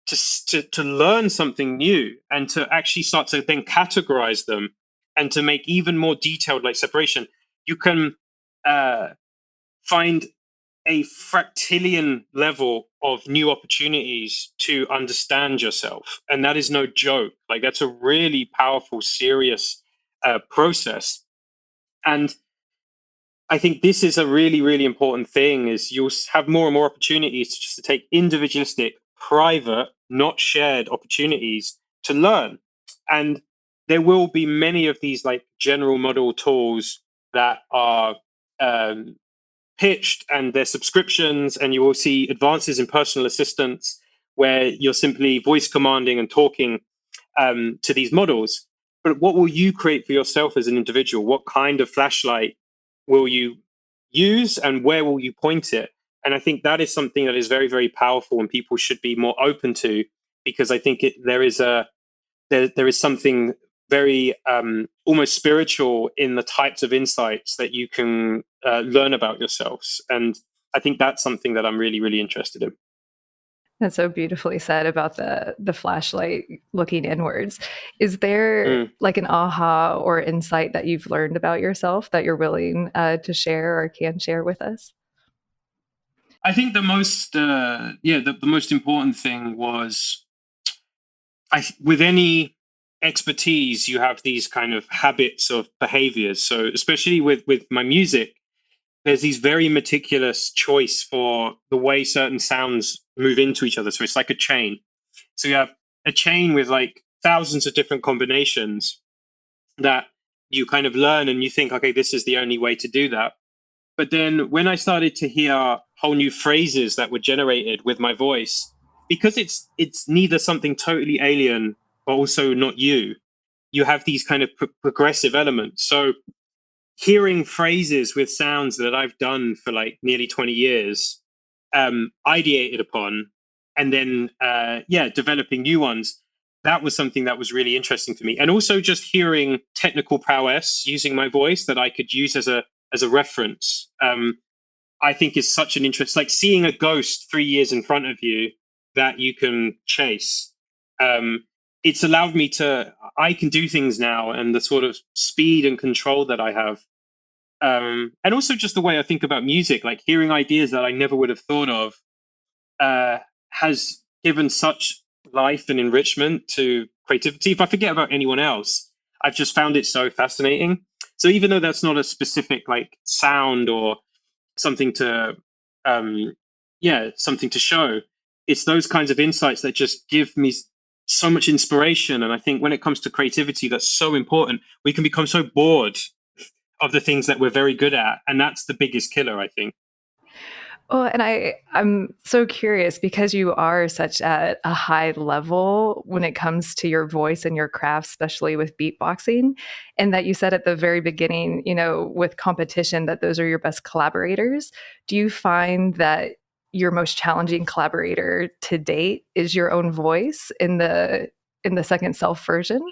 Speaker 1: to learn something new and to actually start to then categorize them and to make even more detailed like separation, you can find a fractillion level of new opportunities to understand yourself. And that is no joke. Like that's a really powerful, serious process. And I think this is a really, really important thing is you'll have more and more opportunities just to take individualistic, private, not shared opportunities to learn. And there will be many of these like general model tools that are pitched and their subscriptions, and you will see advances in personal assistance where you're simply voice commanding and talking to these models. But what will you create for yourself as an individual? What kind of flashlight will you use and where will you point it? And I think that is something that is very, very powerful and people should be more open to, because I think there is something very almost spiritual in the types of insights that you can learn about yourselves. And I think that's something that I'm really, really interested in.
Speaker 2: That's so beautifully said about the flashlight looking inwards. Is there like an aha or insight that you've learned about yourself that you're willing to share or can share with us?
Speaker 1: I think the most important thing was with any expertise, you have these kind of habits of behaviors. So especially with my music, there's these very meticulous choice for the way certain sounds move into each other. So it's like a chain. So you have a chain with like thousands of different combinations that you kind of learn and you think, okay, this is the only way to do that. But then when I started to hear whole new phrases that were generated with my voice, because it's neither something totally alien but also not you. You have these kind of progressive elements. So hearing phrases with sounds that I've done for like nearly 20 years, ideated upon, and then developing new ones. That was something that was really interesting to me. And also just hearing technical prowess using my voice that I could use as a reference. I think is such an interest, like seeing a ghost 3 years in front of you that you can chase. It's allowed me I can do things now, and the sort of speed and control that I have. And also just the way I think about music, like hearing ideas that I never would have thought of, has given such life and enrichment to creativity. If I forget about anyone else, I've just found it so fascinating. So even though that's not a specific like sound or something to something to show, it's those kinds of insights that just give me so much inspiration. And I think when it comes to creativity, that's so important. We can become so bored of the things that we're very good at, and that's the biggest killer, I think.
Speaker 2: Well, and I'm so curious because you are such at a high level when it comes to your voice and your craft, especially with beatboxing, and that you said at the very beginning, with competition, that those are your best collaborators. Do you find that your most challenging collaborator to date is your own voice in the second self version?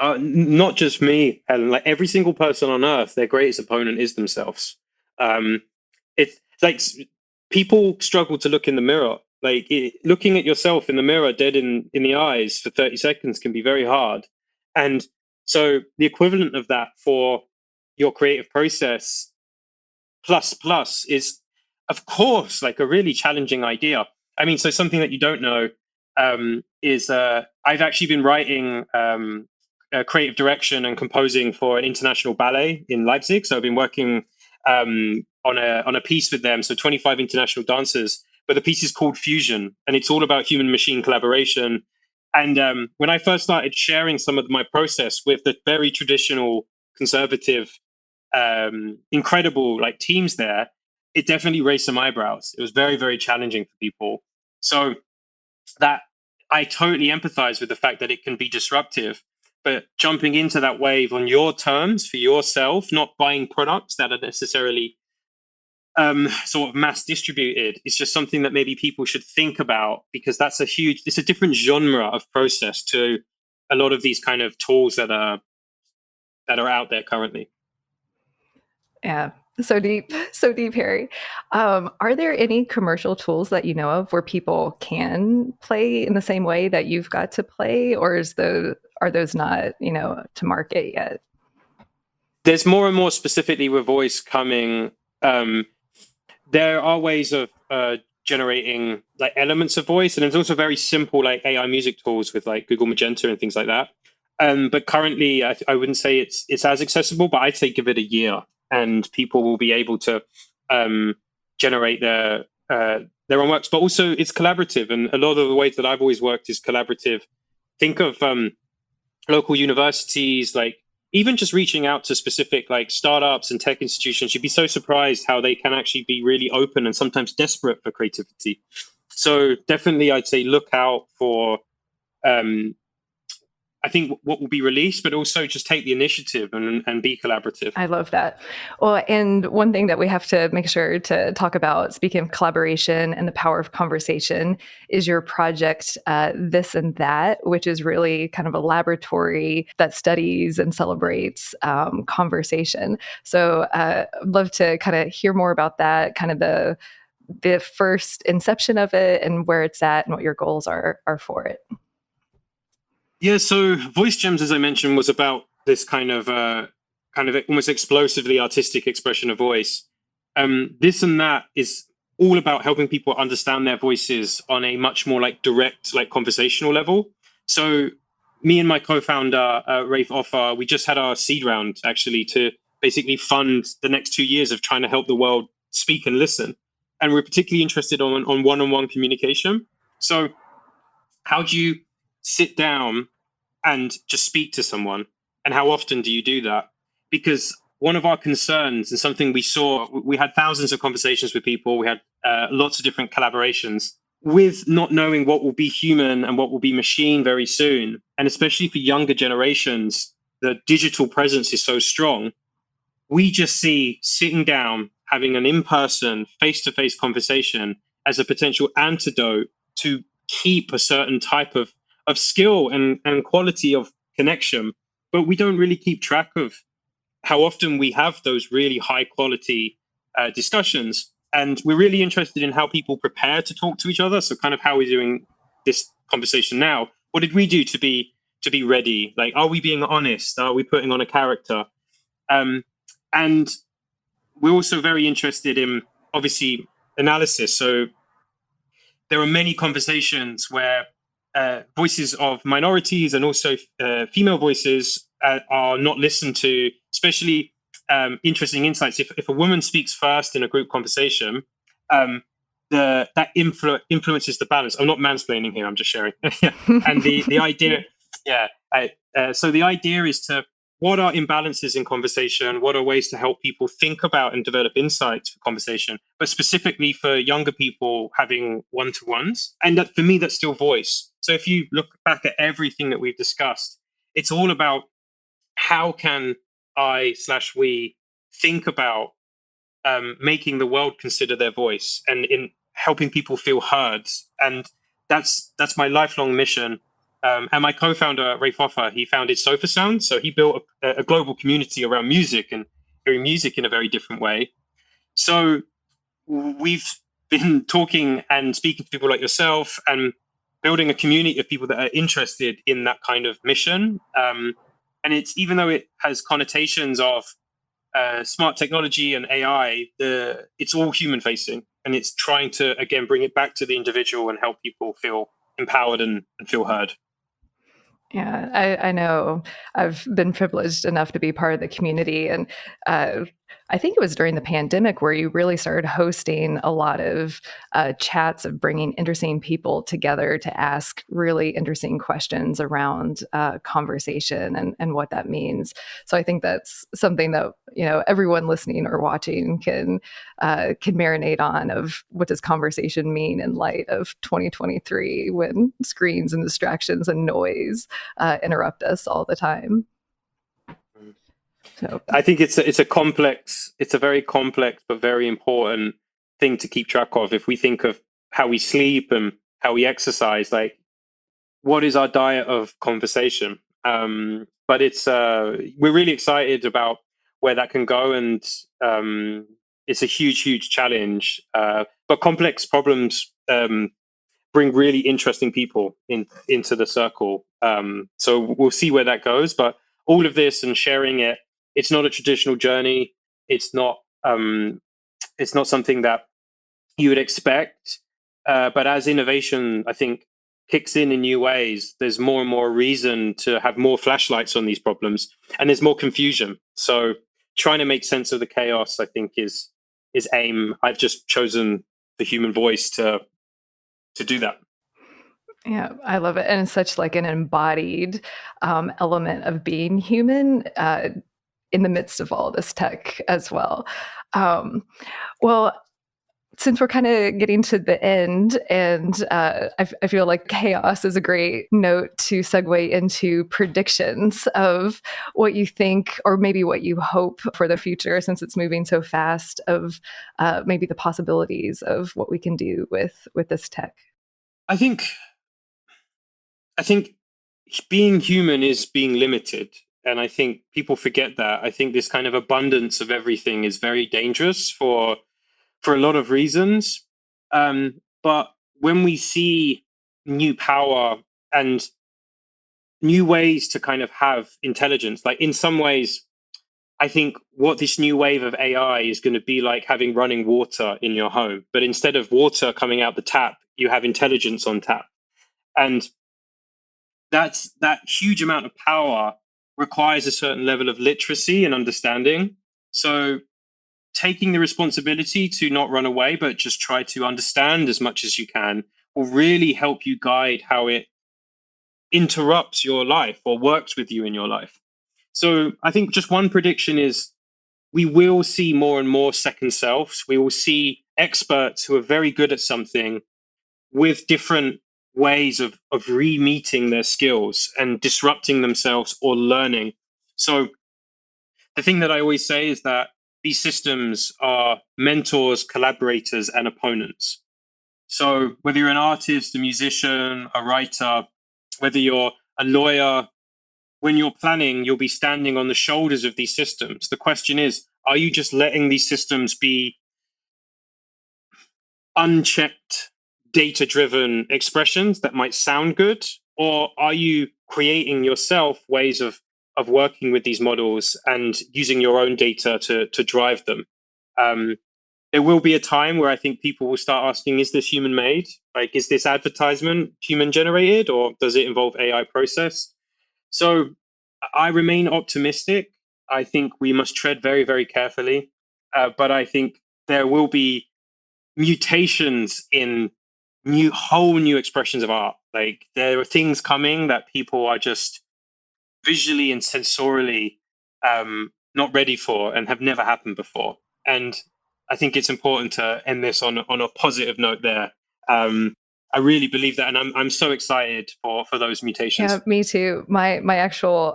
Speaker 1: Not just me, Helen. Like every single person on earth, their greatest opponent is themselves. It's like people struggle to look in the mirror. Like looking at yourself in the mirror, dead in the eyes for 30 seconds, can be very hard. And so the equivalent of that for your creative process plus is, of course, like a really challenging idea. I mean, so something that you don't know is I've actually been writing creative direction and composing for an international ballet in Leipzig. So I've been working on a piece with them. So 25 international dancers, but the piece is called Fusion, and it's all about human machine collaboration. And when I first started sharing some of my process with the very traditional conservative, incredible like teams there, it definitely raised some eyebrows. It was very, very challenging for people. So that I totally empathize with the fact that it can be disruptive, but jumping into that wave on your terms for yourself, not buying products that are necessarily sort of mass distributed, is just something that maybe people should think about, because it's a different genre of process to a lot of these kind of tools that are out there currently.
Speaker 2: Yeah. So deep, Harry. Are there any commercial tools that you know of where people can play in the same way that you've got to play, or are those not, to market yet?
Speaker 1: There's more and more, specifically with voice coming. There are ways of generating like elements of voice, and there's also very simple like AI music tools with like Google Magenta and things like that. But currently, I wouldn't say it's as accessible, but I'd say give it a year, and people will be able to generate their own works. But also, it's collaborative, and a lot of the ways that I've always worked is collaborative. Think of local universities, like even just reaching out to specific like startups and tech institutions. You'd be so surprised how they can actually be really open and sometimes desperate for creativity. So definitely, I'd say look out for I think what will be released, but also just take the initiative and be collaborative.
Speaker 2: I love that. Well, and one thing that we have to make sure to talk about, speaking of collaboration and the power of conversation, is your project, This and That, which is really kind of a laboratory that studies and celebrates conversation. So I'd love to kind of hear more about that, kind of the first inception of it and where it's at and what your goals are for it.
Speaker 1: Yeah, so Voice Gems, as I mentioned, was about this kind of almost explosively artistic expression of voice. This and That is all about helping people understand their voices on a much more like direct, like conversational level. So me and my co-founder, Rafe Offer, we just had our seed round actually to basically fund the next 2 years of trying to help the world speak and listen. And we're particularly interested on one-on-one communication. So how do you sit down and just speak to someone, and how often do you do that? Because one of our concerns, and something we saw, we had thousands of conversations with people, we had lots of different collaborations, with not knowing what will be human and what will be machine very soon, and especially for younger generations, the digital presence is so strong. We just see sitting down, having an in-person, face-to-face conversation as a potential antidote to keep a certain type of skill and quality of connection. But we don't really keep track of how often we have those really high quality discussions. And we're really interested in how people prepare to talk to each other. So kind of how we're doing this conversation now. What did we do to be ready? Like, are we being honest? Are we putting on a character? And we're also very interested in, obviously, analysis. So there are many conversations where voices of minorities and also female voices are not listened to, especially interesting insights. If a woman speaks first in a group conversation, that influences the balance. I'm not mansplaining here, I'm just sharing. And the idea, so the idea is to, what are imbalances in conversation? What are ways to help people think about and develop insights for conversation, but specifically for younger people having one-to-ones? And that, for me, that's still voice. So if you look back at everything that we've discussed, it's all about how can I/we think about making the world consider their voice and in helping people feel heard. And that's my lifelong mission. And my co-founder, Ray Foffer, he founded Sofa Sound. So he built a global community around music and hearing music in a very different way. So we've been talking and speaking to people like yourself and building a community of people that are interested in that kind of mission. And it's, even though it has connotations of smart technology and AI, it's all human facing. And it's trying to, again, bring it back to the individual and help people feel empowered and feel heard.
Speaker 2: Yeah, I know I've been privileged enough to be part of the community. And I think it was during the pandemic where you really started hosting a lot of chats of bringing interesting people together to ask really interesting questions around conversation and what that means. So I think that's something that, everyone listening or watching can marinate on, of what does conversation mean in light of 2023 when screens and distractions and noise interrupt us all the time. So
Speaker 1: I think it's a very complex but very important thing to keep track of. If we think of how we sleep and how we exercise, like, what is our diet of conversation? But we're really excited about where that can go, and it's a huge challenge. But complex problems bring really interesting people into the circle. So we'll see where that goes. But all of this and sharing it, it's not a traditional journey. It's not something that you would expect. But as innovation, I think, kicks in new ways, there's more and more reason to have more flashlights on these problems, and there's more confusion. So trying to make sense of the chaos, I think, is aim. I've just chosen the human voice to do that.
Speaker 2: Yeah, I love it. And it's such like an embodied element of being human in the midst of all this tech as well. Well, since we're kind of getting to the end, and I feel like chaos is a great note to segue into predictions of what you think, or maybe what you hope for the future, since it's moving so fast, of maybe the possibilities of what we can do with this tech.
Speaker 1: I think being human is being limited. And I think people forget that. I think this kind of abundance of everything is very dangerous for a lot of reasons. But when we see new power and new ways to kind of have intelligence, like, in some ways, I think what this new wave of AI is going to be like having running water in your home. But instead of water coming out the tap, you have intelligence on tap. And that huge amount of power requires a certain level of literacy and understanding. So taking the responsibility to not run away, but just try to understand as much as you can, will really help you guide how it interrupts your life or works with you in your life. So I think just one prediction is we will see more and more second selves. We will see experts who are very good at something with different ways of re-meeting their skills and disrupting themselves or learning. So the thing that I always say is that these systems are mentors, collaborators, and opponents. So whether you're an artist, a musician, a writer, whether you're a lawyer, when you're planning, you'll be standing on the shoulders of these systems. The question is, are you just letting these systems be unchecked, data-driven expressions that might sound good? Or are you creating yourself ways of working with these models and using your own data to drive them? There will be a time where I think people will start asking, is this human made? Like, is this advertisement human generated, or does it involve AI process? So I remain optimistic. I think we must tread very, very carefully. But I think there will be mutations in whole new expressions of art. Like, there are things coming that people are just visually and sensorially not ready for and have never happened before. And I think it's important to end this on a positive note there. I really believe that, and I'm so excited for those mutations.
Speaker 2: Yeah, me too. My actual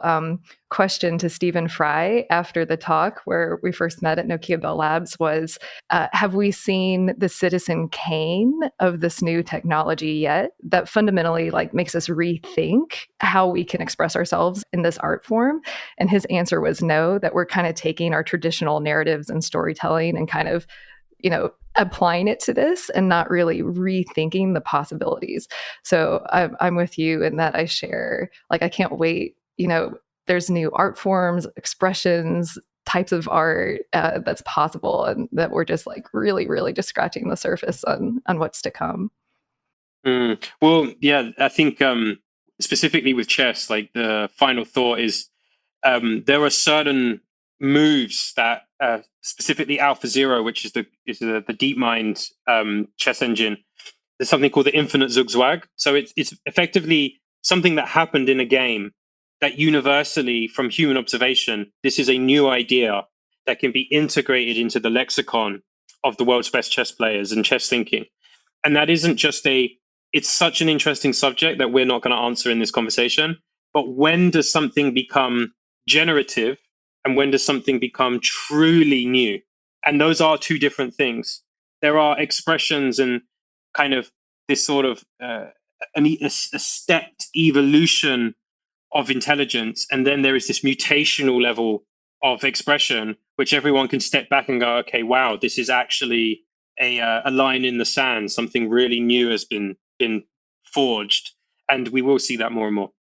Speaker 2: question to Stephen Fry after the talk where we first met at Nokia Bell Labs was, have we seen the Citizen Kane of this new technology yet that fundamentally like makes us rethink how we can express ourselves in this art form? And his answer was no, that we're kind of taking our traditional narratives and storytelling and kind of, applying it to this and not really rethinking the possibilities. So I'm with you in that I share, like, I can't wait, there's new art forms, expressions, types of art that's possible, and that we're just like really, really just scratching the surface on what's to come.
Speaker 1: Well, yeah, I think specifically with chess, like the final thought is there are certain moves that specifically AlphaZero, which is the DeepMind chess engine, there's something called the infinite zugzwang. So it's effectively something that happened in a game that universally, from human observation, this is a new idea that can be integrated into the lexicon of the world's best chess players and chess thinking. And that isn't just it's such an interesting subject that we're not going to answer in this conversation. But when does something become generative and when does something become truly new? And those are two different things. There are expressions and kind of this sort of a stepped evolution of intelligence. And then there is this mutational level of expression, which everyone can step back and go, okay, wow, this is actually a line in the sand. Something really new has been forged. And we will see that more and more.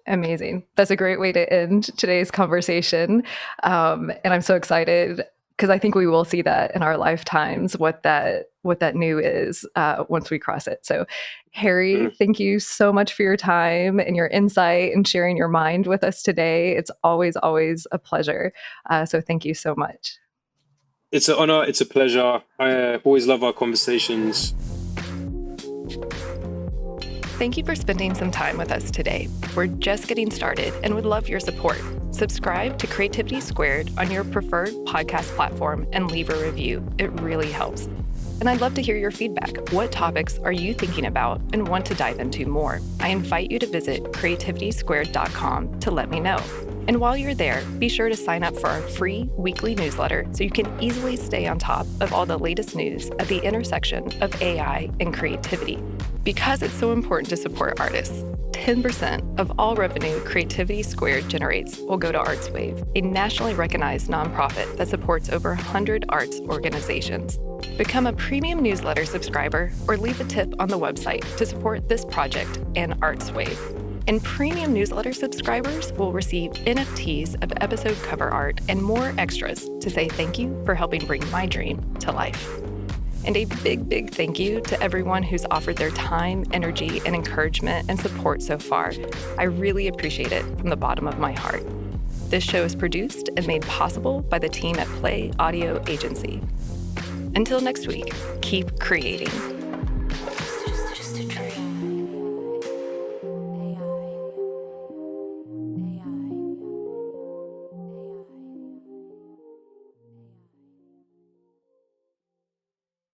Speaker 2: Amazing. That's a great way to end today's conversation. And I'm so excited because I think we will see that in our lifetimes, what that new is once we cross it. So Harry, thank you so much for your time and your insight and sharing your mind with us today. It's always, always a pleasure. So thank you so much.
Speaker 1: It's an honor. It's a pleasure. I always love our conversations.
Speaker 2: Thank you for spending some time with us today. We're just getting started and would love your support. Subscribe to Creativity Squared on your preferred podcast platform and leave a review. It really helps. And I'd love to hear your feedback. What topics are you thinking about and want to dive into more? I invite you to visit creativitysquared.com to let me know. And while you're there, be sure to sign up for our free weekly newsletter so you can easily stay on top of all the latest news at the intersection of AI and creativity. Because it's so important to support artists, 10% of all revenue Creativity Squared generates will go to ArtsWave, a nationally recognized nonprofit that supports over 100 arts organizations. Become a premium newsletter subscriber or leave a tip on the website to support this project and ArtsWave. And premium newsletter subscribers will receive NFTs of episode cover art and more extras to say thank you for helping bring my dream to life. And a big, big thank you to everyone who's offered their time, energy, and encouragement and support so far. I really appreciate it from the bottom of my heart. This show is produced and made possible by the team at Play Audio Agency. Until next week, keep creating.